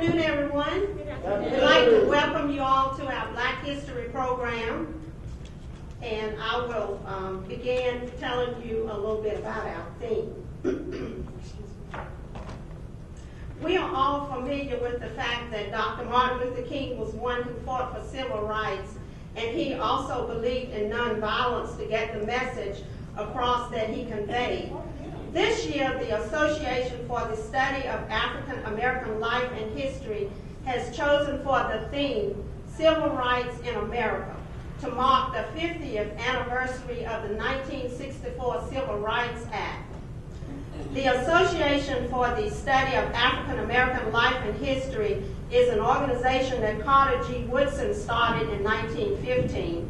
afternoon, everyone. We'd like to welcome you all to our Black History program. And I will begin telling you a little bit about our theme. We are all familiar with the fact that Dr. Martin Luther King was one who fought for civil rights, and he also believed in nonviolence to get the message across that he conveyed. This year, the Association for the Study of African American Life and History has chosen for the theme, Civil Rights in America, to mark the 50th anniversary of the 1964 Civil Rights Act. The Association for the Study of African American Life and History is an organization that Carter G. Woodson started in 1915.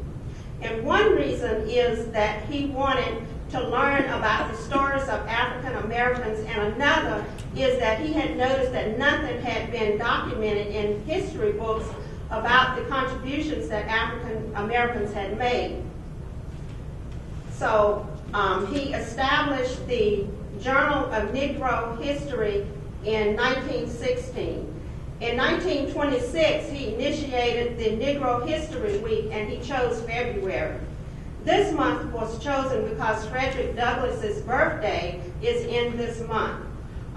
And one reason is that he wanted to learn about the stories of African Americans, and another is that he had noticed that nothing had been documented in history books about the contributions that African Americans had made. So he established the Journal of Negro History in 1916. In 1926, he initiated the Negro History Week, and he chose February. This month was chosen because Frederick Douglass's birthday is in this month.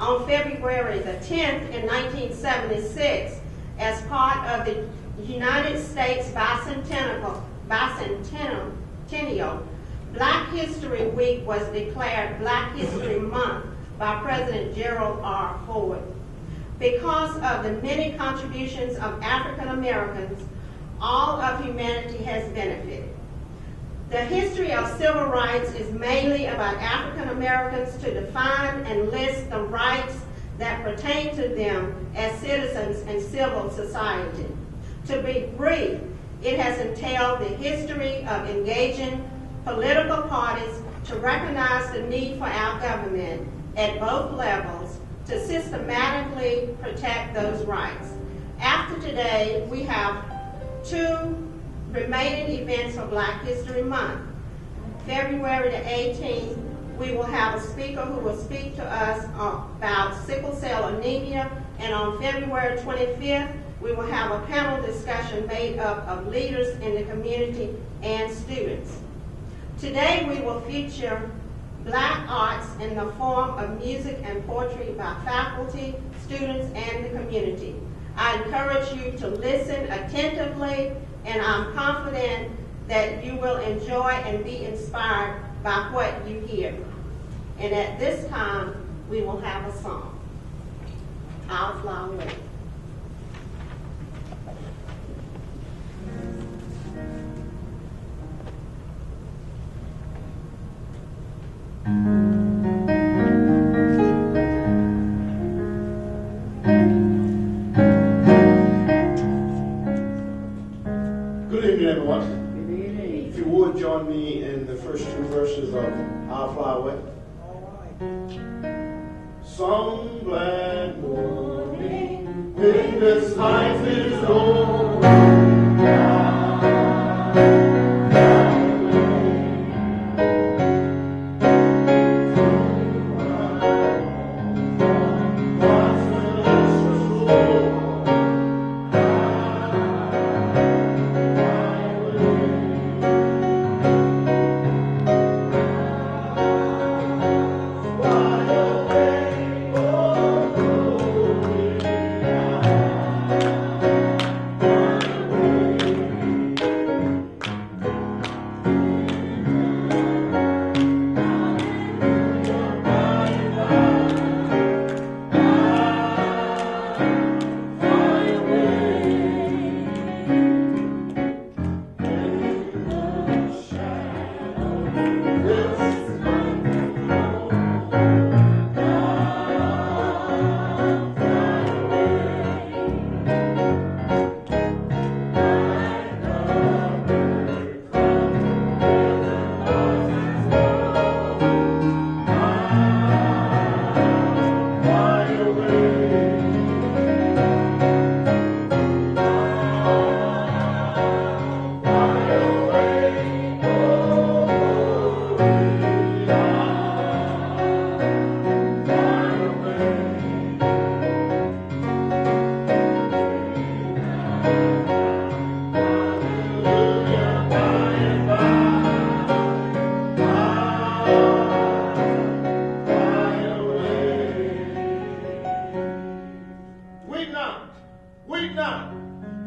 On February the 10th in 1976, as part of the United States bicentennial, Black History Week was declared Black History Month by President Gerald R. Ford. Because of the many contributions of African Americans, all of humanity has benefited. The history of civil rights is mainly about African Americans to define and list the rights that pertain to them as citizens in civil society. To be brief, it has entailed the history of engaging political parties to recognize the need for our government at both levels to systematically protect those rights. After today, we have two remaining events for Black History Month. February the 18th, we will have a speaker who will speak to us about sickle cell anemia, and on February 25th, we will have a panel discussion made up of leaders in the community and students. Today, we will feature Black arts in the form of music and poetry by faculty, students, and the community. I encourage you to listen attentively, and I'm confident that you will enjoy and be inspired by what you hear. And at this time, we will have a song, I'll Fly Away. Good evening, everyone. Good evening. If you would join me in the first two verses of I'll Fly Away. Some black morning when this life is over.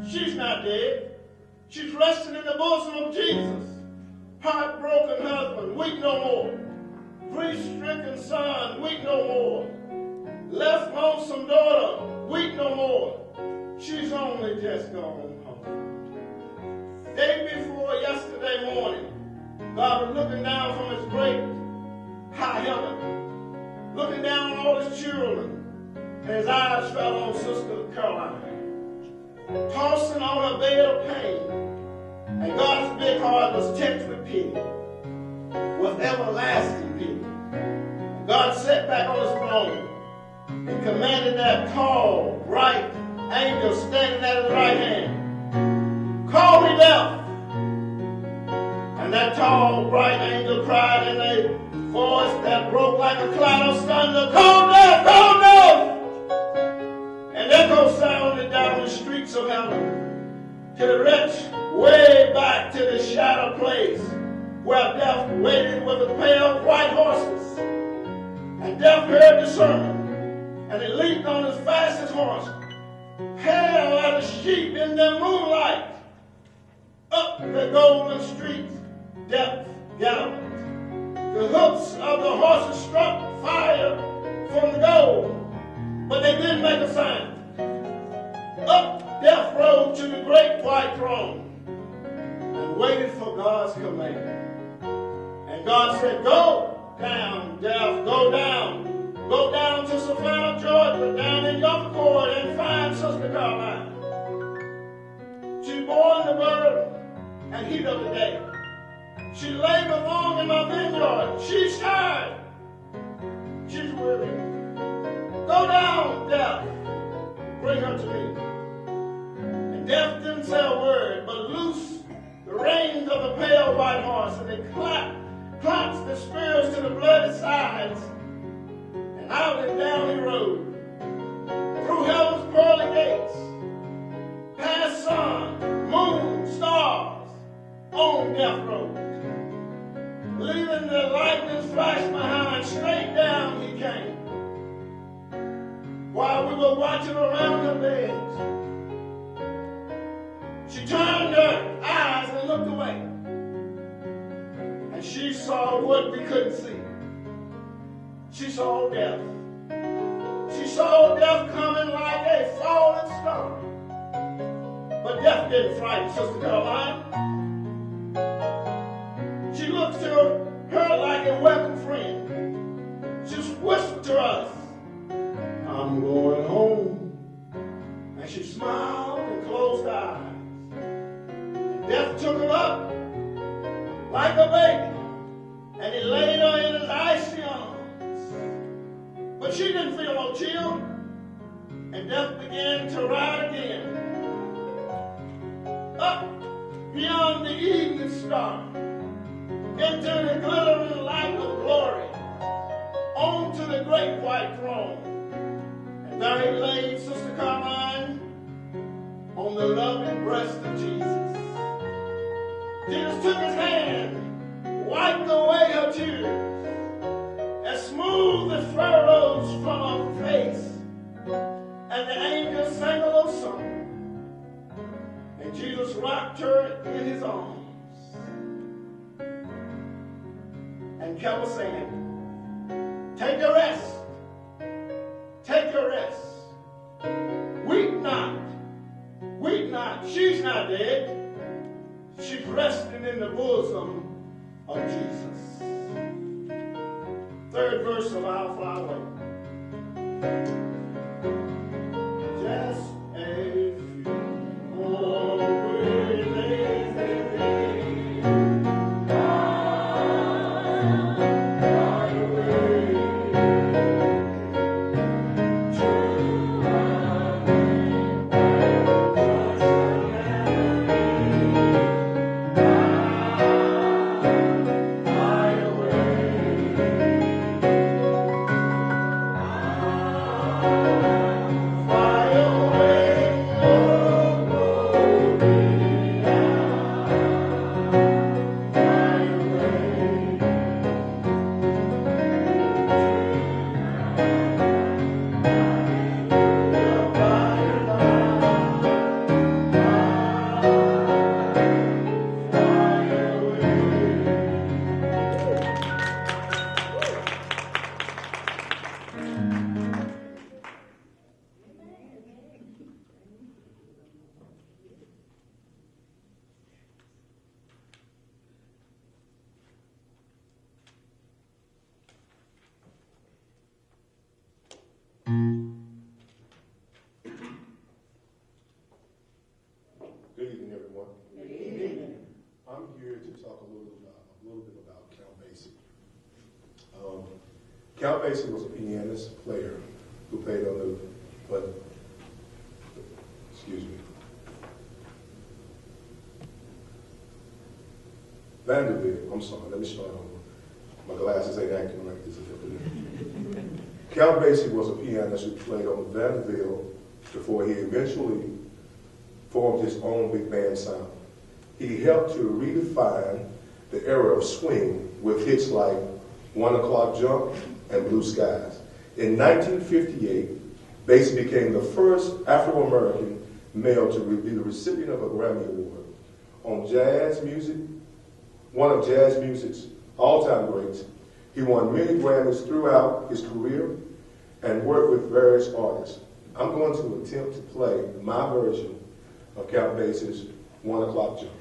She's not dead. She's resting in the bosom of Jesus. Heartbroken husband, weep no more. Grief-stricken son, weep no more. Left lonesome daughter, weep no more. She's only just gone home. Day before yesterday morning, God was looking down from his great high heaven, looking down on all his children, and his eyes fell on Sister Caroline, tossing on her bed of pain. And God's big heart was touched with pity, with everlasting pity. And God sat back on his throne and commanded that tall, bright angel standing at his right hand, "Call me death." And that tall, bright angel cried in a voice that broke like a cloud of thunder, "Call death, call death!" And echo sounded down the streets of heaven till it reached way back to the shadow place where death waited with a pair of white horses. And death heard the sermon, and it leaped on his fastest horse, pale as a sheep in the moonlight. Up the golden streets, death galloped. The hoofs of the horses struck fire from the gold, but they didn't make a sign. Up death rode to the great white throne and waited for God's command. And God said, "Go down, death, go down. Go down to Savannah, Georgia, down in Young Court, and find Sister Caroline. She bore the burden and heat of the day. She labored long in my vineyard. She's tired. She's weary. Go down, death. Bring her to me." And death didn't say a word, but loosed the reins of the pale white horse, and they clamped the spurs to the bloody sides, and out and down he rode, through heaven's pearly gates, past sun, moon, stars, on death road. Leaving the lightning flash behind, straight down he came. While we were watching around her beds, she turned her eyes and looked away. And she saw what we couldn't see. She saw death. She saw death coming like a falling star. But death didn't frighten Sister Caroline. She looked to her like a welcome friend. She whispered to us, "I'm going home." And she smiled and closed her eyes. And death took her up like a baby, and he laid her in his icy arms. But she didn't feel no chill, and death began to ride again. Up beyond the evening star, into the glittering light of glory, onto the great white throne. And there he laid Sister Caroline on the loving breast of Jesus. Jesus took his hand, wiped away her tears, and smoothed the furrows from her face. And the angel sang a little song, and Jesus rocked her in his arms and kept saying, "Take your rest, take your rest. Weep not, weep not. She's not dead. She's resting in the bosom of Jesus." Third verse of I'll Fly Away. Just a few more weary days they be. I'll fly away to a land just a fly away. Basie was a pianist, player, who played on the, Vanderbilt, I'm sorry, let me start over. My glasses ain't acting like this. Count Basie was a pianist who played on Vanderbilt before he eventually formed his own big band sound. He helped to redefine the era of swing with hits like 1 O'Clock Jump and Blue Skies. In 1958, Basie became the first Afro-American male to be the recipient of a Grammy Award. On jazz music, one of jazz music's all-time greats, he won many Grammys throughout his career and worked with various artists. I'm going to attempt to play my version of Count Basie's 1 O'Clock Jump.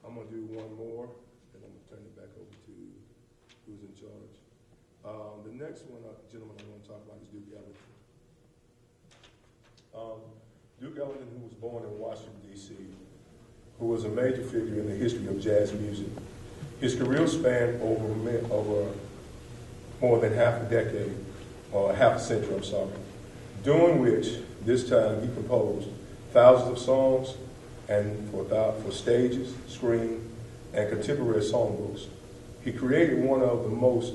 I'm going to do one more, and I'm going to turn it back over to who's in charge. The next one, gentleman I want to talk about is Duke Ellington. Duke Ellington, who was born in Washington, D.C., who was a major figure in the history of jazz music. His career spanned over more than half a decade, or half a century, I'm sorry, during which, this time, he composed thousands of songs and for stages, screen, and contemporary songbooks. He created one of the most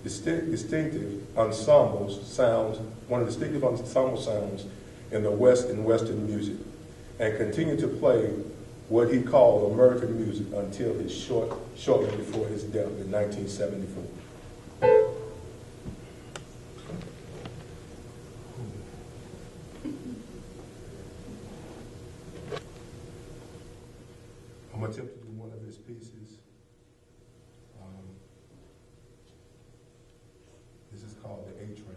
distinctive ensemble sounds in the West and Western music, and continued to play what he called American music until shortly before his death in 1974. I'm going to attempt to do one of his pieces. This is called the A Train.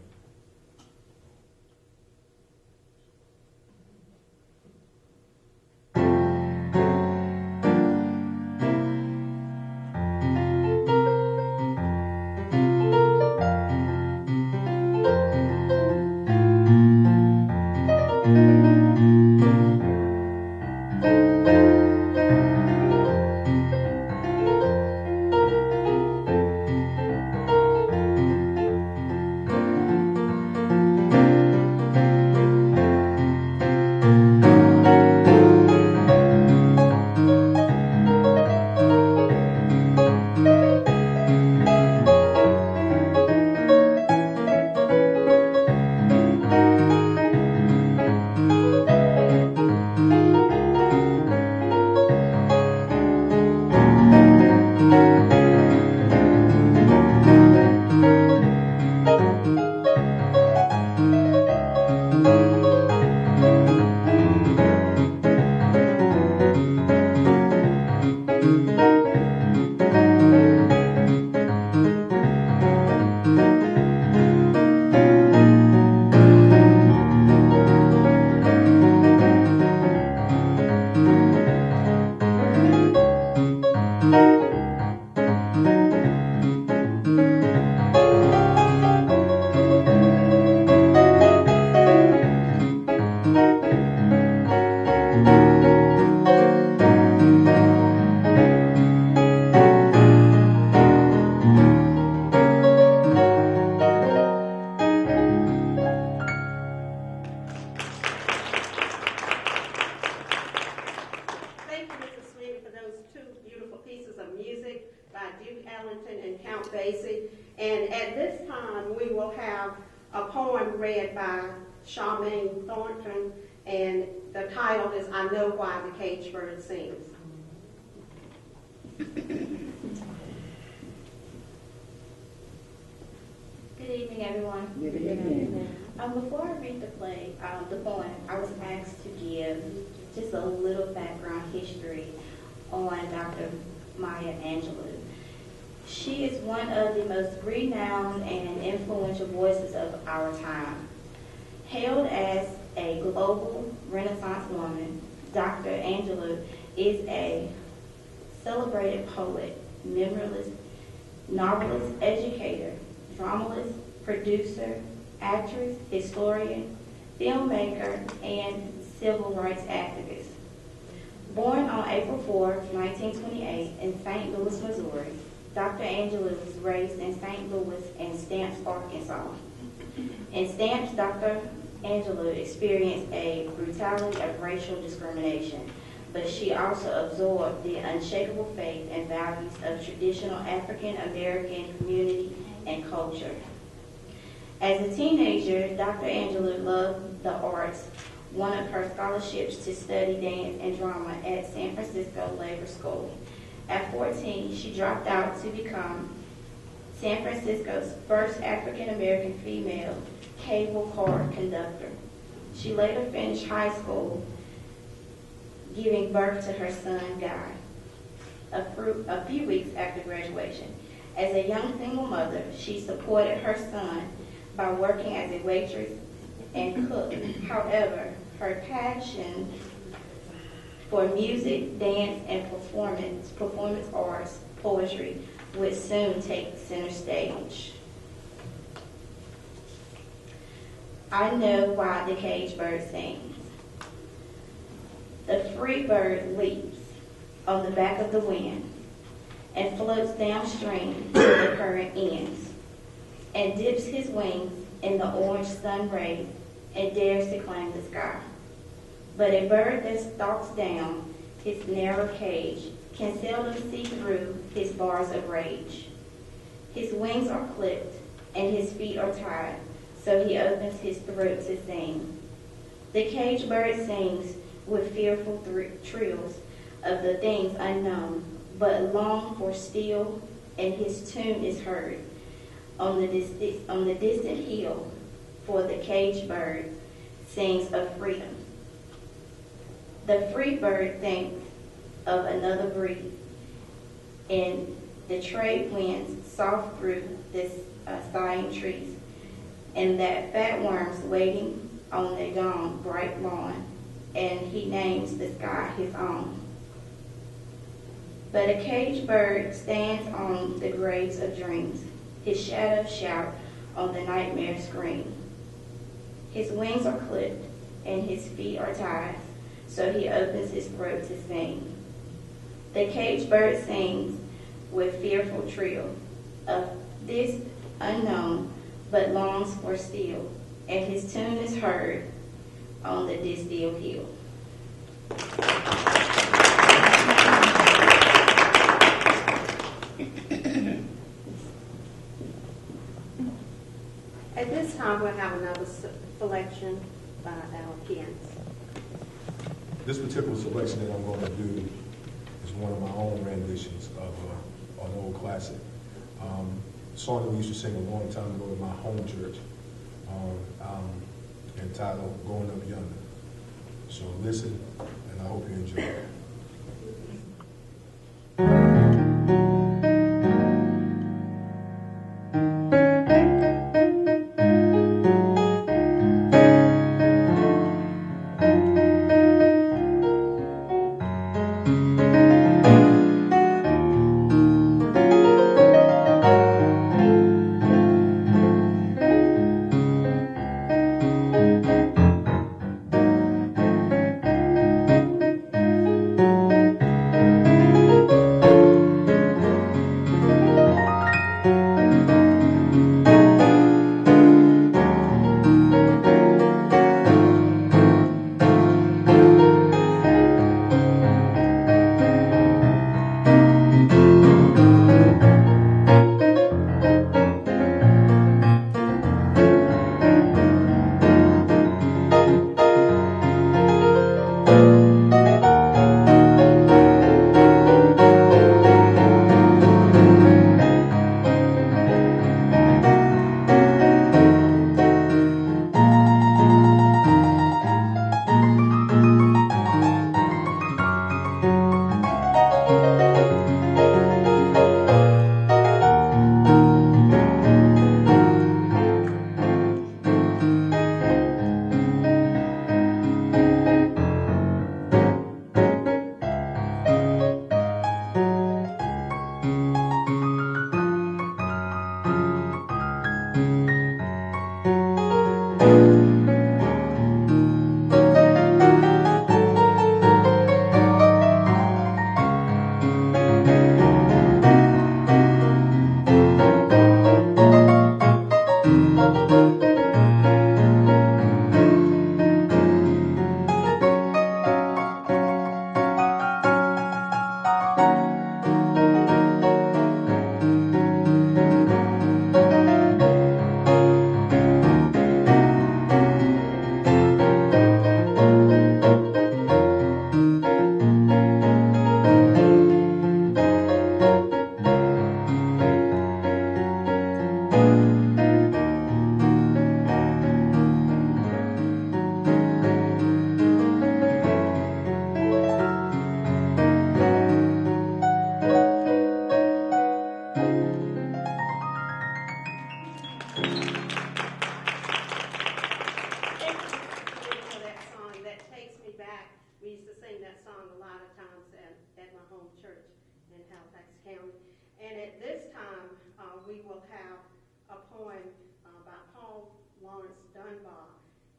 Duke Ellington and Count Basie. And at this time, we will have a poem read by Charmaine Thornton, and the title is I Know Why the Caged Bird Sings. Good evening, everyone. Good evening. Before I read the poem, I was asked to give just a little background history on Dr. Maya Angelou. She is one of the most renowned and influential voices of our time. Hailed as a global Renaissance woman, Dr. Angelou is a celebrated poet, memorist, novelist, educator, dramatist, producer, actress, historian, filmmaker, and civil rights activist. Born on April 4, 1928 in St. Louis, Missouri, Dr. Angelou was raised in St. Louis and Stamps, Arkansas. In Stamps, Dr. Angelou experienced a brutality of racial discrimination, but she also absorbed the unshakable faith and values of traditional African American community and culture. As a teenager, Dr. Angelou loved the arts, one of her scholarships to study dance and drama at San Francisco Labor School. At 14, she dropped out to become San Francisco's first African American female cable car conductor. She later finished high school, giving birth to her son, Guy, a few weeks after graduation. As a young single mother, she supported her son by working as a waitress and cook. However, her passion for music, dance, and performance arts, poetry, would soon take center stage. I know why the caged bird sings. The free bird leaps on the back of the wind and floats downstream to the current ends, and dips his wings in the orange sun rays and dares to climb the sky. But a bird that stalks down his narrow cage can seldom see through his bars of rage. His wings are clipped and his feet are tied, so he opens his throat to sing. The caged bird sings with fearful trills of the things unknown, but long for still, and his tune is heard on the distant hill, for the caged bird sings of freedom. The free bird thinks of another breeze, and the trade winds soft through the sighing trees, and that fat worm's waiting on the dawn bright lawn, and he names the sky his own. But a caged bird stands on the graves of dreams, his shadows shout on the nightmare scream. His wings are clipped and his feet are tied, so he opens his throat to sing. The caged bird sings with fearful trill of this unknown, but longs for still, and his tune is heard on the distant hill. At this time, we'll have another selection by our pianist. This particular selection that I'm going to do is one of my own renditions of an old classic. A song that we used to sing a long time ago in my home church, entitled Going Up Yonder. So listen, and I hope you enjoy it. will have a poem by Paul Lawrence Dunbar.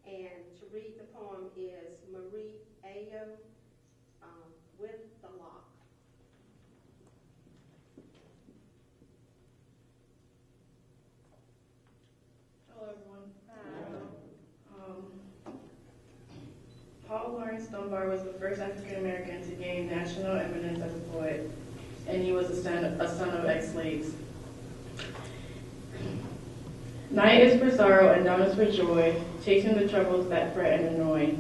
And to read the poem is Marie Ayo, With the Lock. Hello, everyone. Paul Lawrence Dunbar was the first African American to gain national eminence as a poet, and he was a son of ex-slaves. Night is for sorrow and dawn is for joy, chasing the troubles that fret and annoy.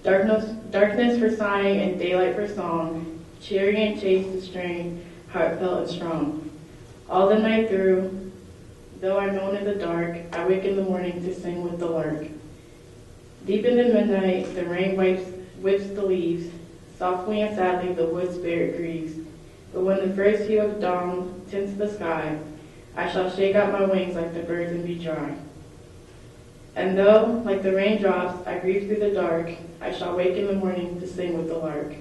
Darkness for sighing and daylight for song, cheery and chaste the strain, heartfelt and strong. All the night through, though I moan in the dark, I wake in the morning to sing with the lark. Deep in the midnight, the rain whips the leaves. Softly and sadly, the wood spirit grieves. But when the first hue of dawn tints the sky, I shall shake out my wings like the birds and be dry. And though, like the raindrops, I grieve through the dark, I shall wake in the morning to sing with the lark.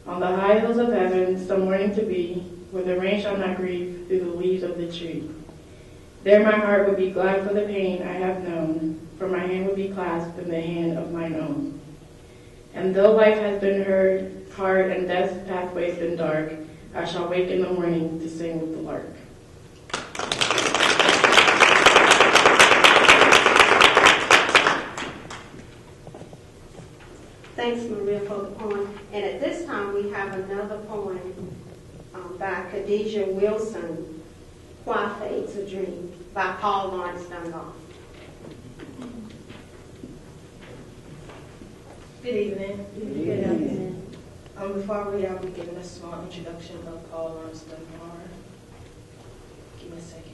On the high hills of heaven, some morning to be, where the rain shall not grieve through the leaves of the tree. There my heart would be glad for the pain I have known, for my hand would be clasped in the hand of mine own. And though life has been hard and death's pathways been dark, I shall wake in the morning to sing with the lark. Thanks, Maria, for the poem. And at this time, we have another poem by Khadijah Wilson, Why Fades a Dream, by Paul Lawrence Dunbar. Good evening. Good afternoon. Before I read, I'll be giving a small introduction of Paul Lawrence Dunbar. Give me a second.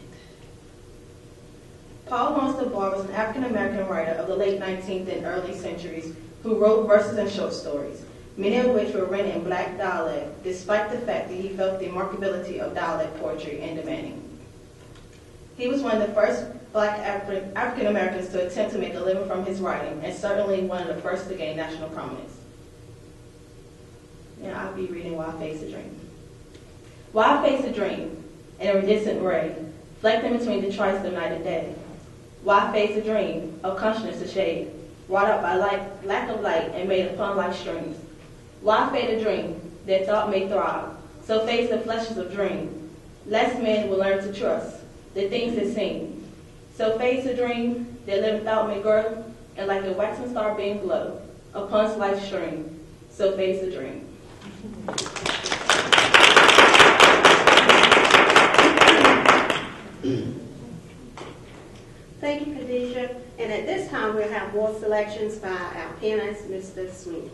Paul Lawrence Dunbar was an African-American writer of the late 19th and early centuries who wrote verses and short stories, many of which were written in black dialect, despite the fact that he felt the remarkability of dialect poetry and demanding. He was one of the first black African Americans to attempt to make a living from his writing, and certainly one of the first to gain national prominence. Now I'll be reading Why Fades a Dream. Why fades a dream in a iridescent ray, reflecting between the trice of night and day? Why fades a dream of consciousness a shade, wrought out by lack of light and made upon life's streams? Why fade a dream that thought may thrive, so fades the flashes of dream? Less men will learn to trust the things that seem. So fades a dream that living thought may grow, and like a waxing star beam glow upon life's stream. So fades the dream. Thank you, Khadijah. And at this time, we'll have more selections by our pianist, Mr. Sweeney.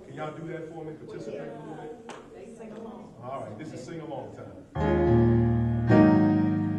Can y'all do that for me? Participate a little bit? Sing along. All right, this is sing along time. Thank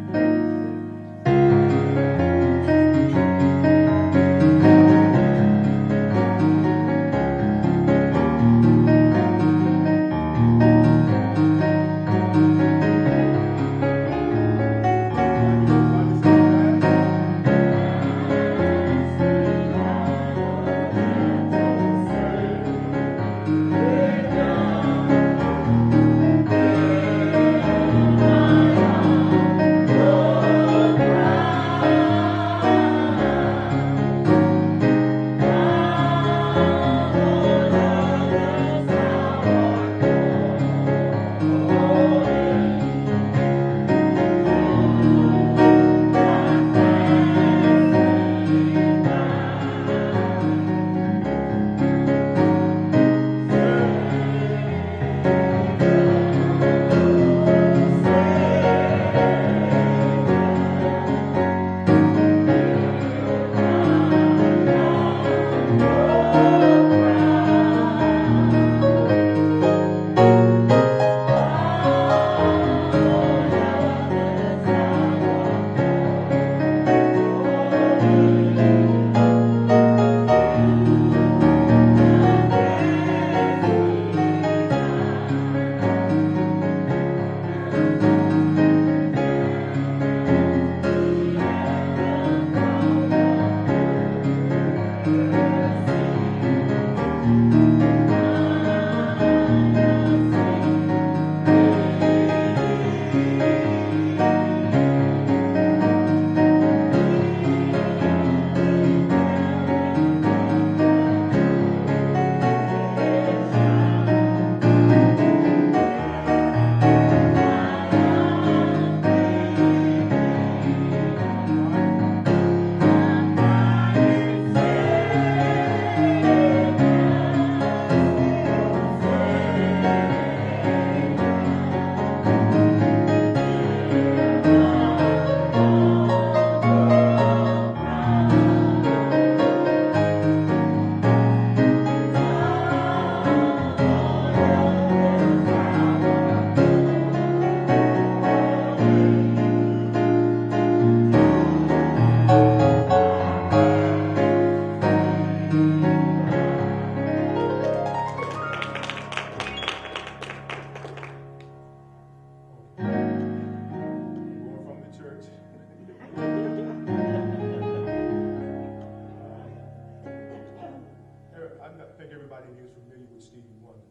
anybody of you is familiar with Stevie Wonder,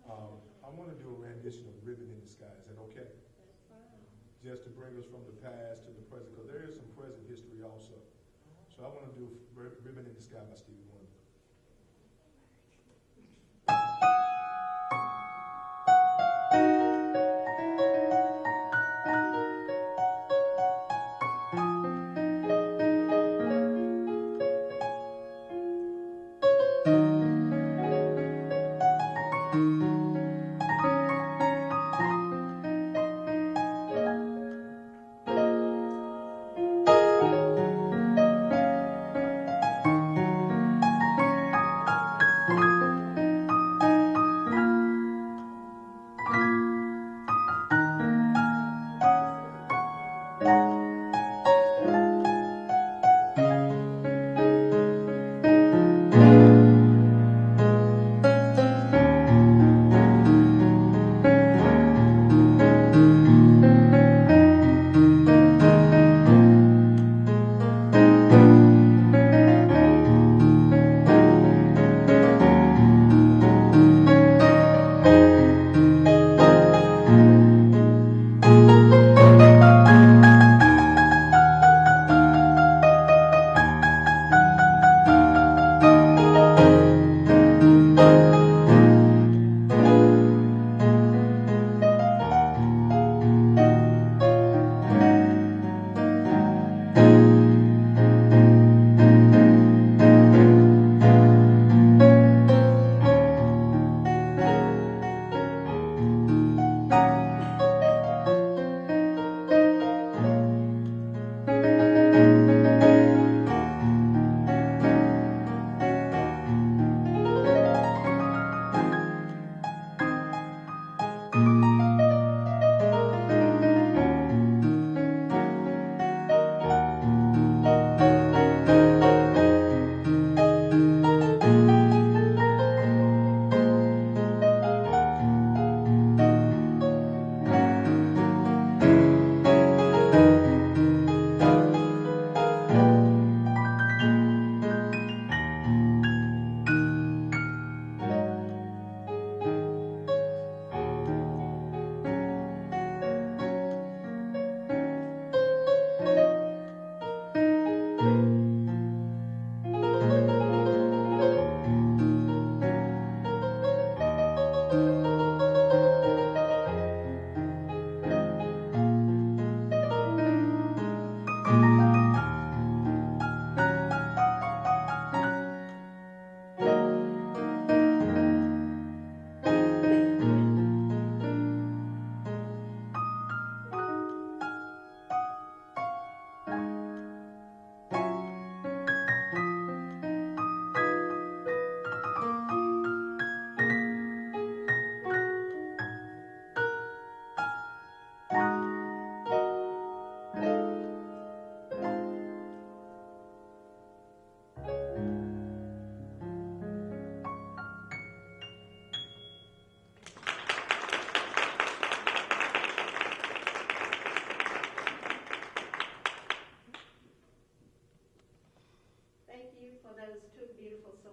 I want to do a rendition of Ribbon in the Sky. Is that okay? That's fine. Just to bring us from the past to the present, because there is some present history also. So I want to do Ribbon in the Sky by Stevie Wonder.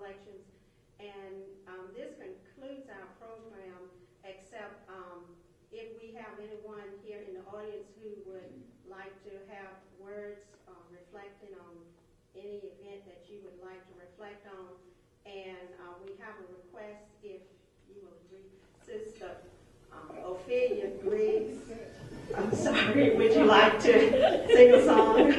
selections. And this concludes our program, except if we have anyone here in the audience who would like to have words reflecting on any event that you would like to reflect on. And we have a request, if you will agree, Sister Ophelia Griggs. I'm sorry, would you like to sing a song?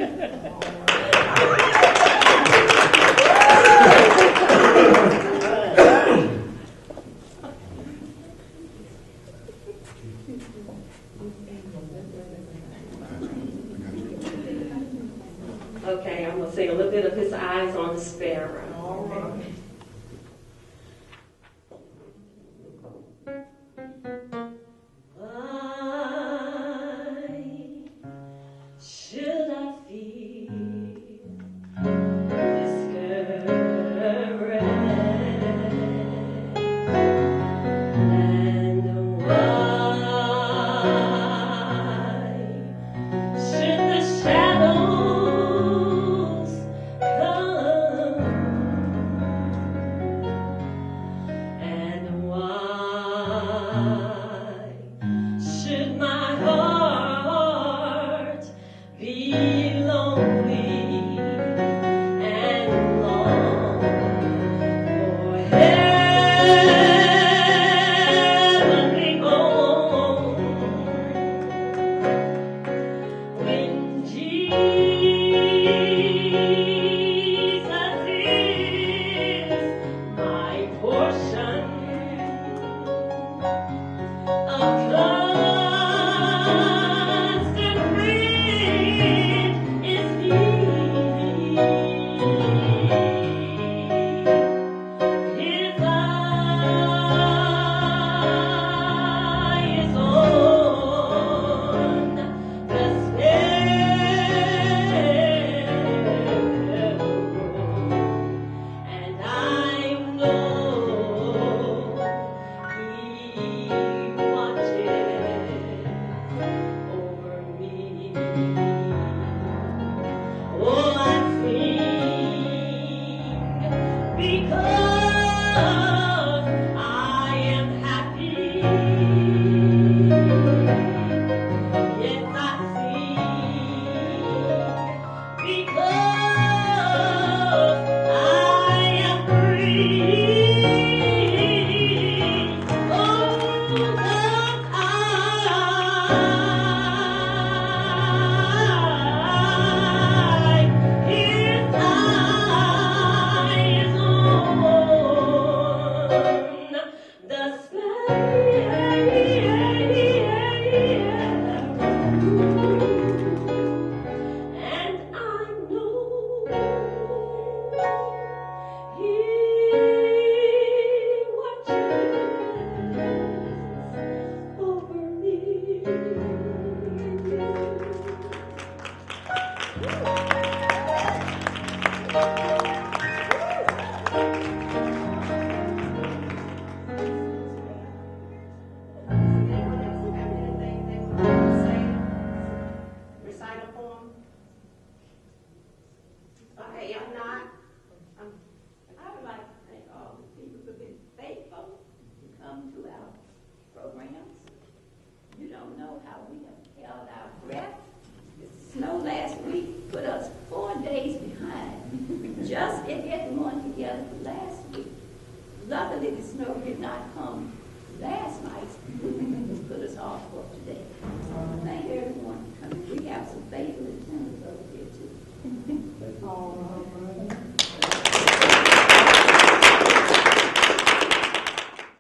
Okay, I'm going to sing a little bit of His Eyes on the Sparrow. All right. Just it getting one together for last week. Luckily, the snow did not come